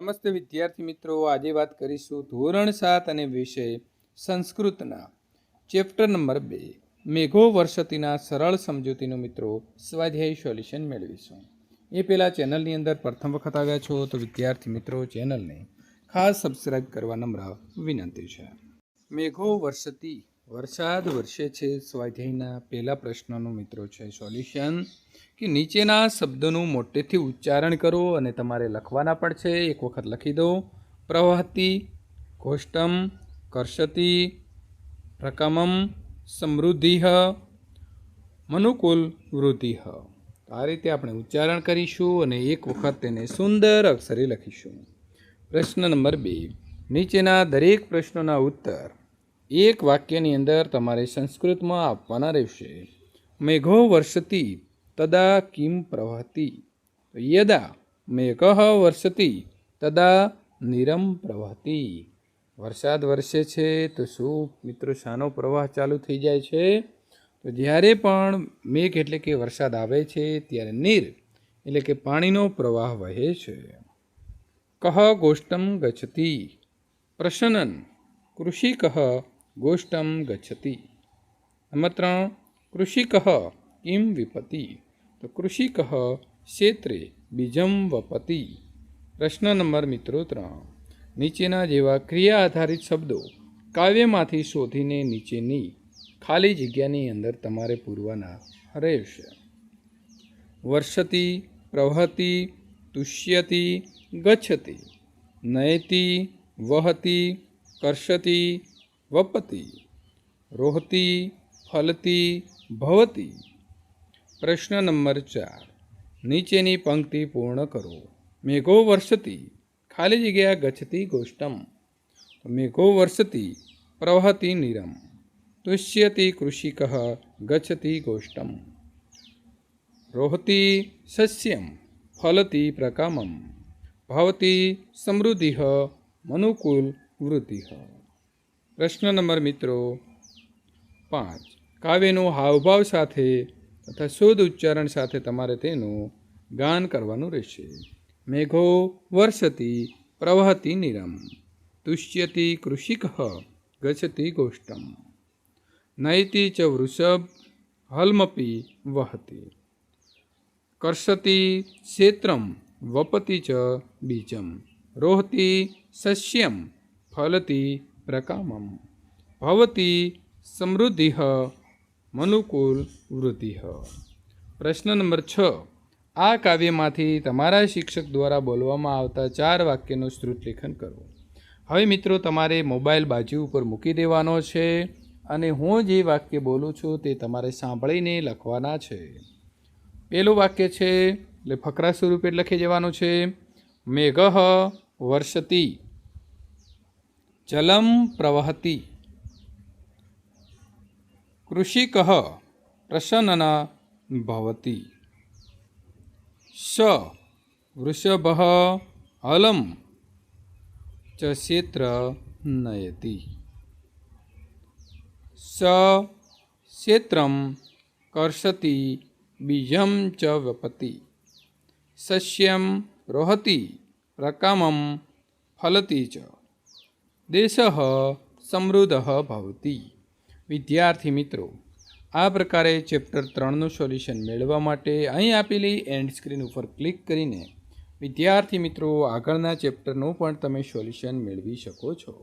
નમસ્તે વિદ્યાર્થી મિત્રો, આજે વાત કરીશું ધોરણ 7 અને વિષય સંસ્કૃતના ચેપ્ટર નંબર 2 મેઘો વર્ષતીના સરળ સમજૂતીનું મિત્રો સ્વાધ્યાય સોલ્યુશન મેળવીશું. એ પહેલાં ચેનલની અંદર પ્રથમ વખત આવ્યા છો તો વિદ્યાર્થી મિત્રો ચેનલને ખાસ સબસ્ક્રાઈબ કરવા નમ્ર વિનંતી છે. મેઘો વર્ષતી, વરસાદ વરસે છે. સ્વાધ્યાયના પહેલા પ્રશ્નનું મિત્રો છે સોલ્યુશન કે નીચેના શબ્દોનું મોટેથી ઉચ્ચારણ કરો અને તમારે લખવાના પણ છે. એક વખત લખી દો. પ્રવહતી, કોષ્ટમ, કર્ષતી, પ્રકમમ, સમૃદ્ધિ, મનુકુલ વૃદ્ધિ. આ રીતે આપણે ઉચ્ચારણ કરીશું અને એક વખત તેને સુંદર અક્ષરે લખીશું. પ્રશ્ન નંબર 2, નીચેના દરેક પ્રશ્નોના ઉત્તર એક વાક્યની અંદર તમારે સંસ્કૃતમાં આપવાના રહેશે. મેઘો વર્ષતી તદા કિમ પ્રવહતી? યદા મેઘ વર્ષતી તદા નિરમ પ્રવહતી. વરસાદ વરસે છે તો શું મિત્રો શાનો પ્રવાહ ચાલુ થઈ જાય છે? તો જ્યારે પણ મેઘ એટલે કે વરસાદ આવે છે ત્યારે નીર એટલે કે પાણીનો પ્રવાહ વહે છે. કહ ગોષ્ઠમ ગચ્છતી? પ્રશ્નન કૃષિક ગોષ્ઠમ ગચ્છતી. Number 3, કૃષિક Kim વિપતિ? તો કૃષિક ક્ષેત્રે બીજમ વપતિ. પ્રશ્ન નંબર મિત્રો 3, નીચેના જેવા ક્રિયા આધારિત શબ્દો કાવ્યમાંથી શોધીને નીચેની ખાલી જગ્યાની અંદર તમારે પૂરવાના રહેશે. વર્ષતી, પ્રવહતી, તુષ્યતી, ગચ્છતી, નયતી, વહતી, કર્ષતી, વપતી, રોહતી, ફલતી, ભવતી. પ્રશ્ન નંબર 4, નીચેની પંક્તિ પૂર્ણ કરો. મેઘો વર્ષતી, ખાલી જગ્યા ગચ્છતી ગોષ્ઠમ. મેઘો વર્ષતી, પ્રવહતી નિરમ, તુષ્યતી કૃષિક, ગચ્છતી ગોષ્ઠમ, રોહતી સસ્યમ, ફલતી પ્રકામમ, ભવતી સમૃદ્ધિ, મનુકુલ વૃદ્ધિ. પ્રશ્ન નંબર મિત્રો 5, કાવ્યનું હાવભાવ સાથે તથા શુદ્ધ ઉચ્ચારણ સાથે તમારે તેનું ગાન કરવાનું રહેશે. મેઘો વર્ષતી પ્રવહતી નિરમ, તુષ્યતી કૃષિક, ગચ્છતી ગોષ્ઠમ, નયતી ચ વૃષભ, હલમપી વહતી, કર્ષતી ક્ષેત્રમ, વપતી ચ બીજમ, રોહતી સસ્યમ, ફલતી પ્રકામમ, ભવતી સમૃદ્ધિ, મનુકુલ વૃદ્ધિ. પ્રશ્ન નંબર 6, આ કાવ્યમાંથી તમારા શિક્ષક દ્વારા બોલવામાં આવતા 4 વાક્યનું શ્રુતલેખન કરો. હવે મિત્રો તમારે મોબાઈલ બાજુ ઉપર મૂકી દેવાનો છે અને હું જે વાક્ય બોલું છું તે તમારે સાંભળીને લખવાના છે. પહેલું વાક્ય છે એટલે ફકરા સ્વરૂપે લખી દેવાનું છે. મેઘ વર્ષતી, જલમ પ્રવહતી, કૃષિક પ્રસન્ન ભવતી, સ વૃષભ હલમ ચ ક્ષેત્ર નયતી, સ ક્ષેત્રમ કર્ષતી બીજમ ચ વપતિ, સસ્યમ રોહતી પ્રકામમ ફલતી ચ, દેશ સમૃદ્ધ ભવતી. વિદ્યાર્થી મિત્રો, આ પ્રકારે ચેપ્ટર 3નું સોલ્યુશન મેળવવા માટે અહીં આપેલી એન્ડ સ્ક્રીન ઉપર ક્લિક કરીને વિદ્યાર્થી મિત્રો આગળના ચેપ્ટરનું પણ તમે સોલ્યુશન મેળવી શકો છો.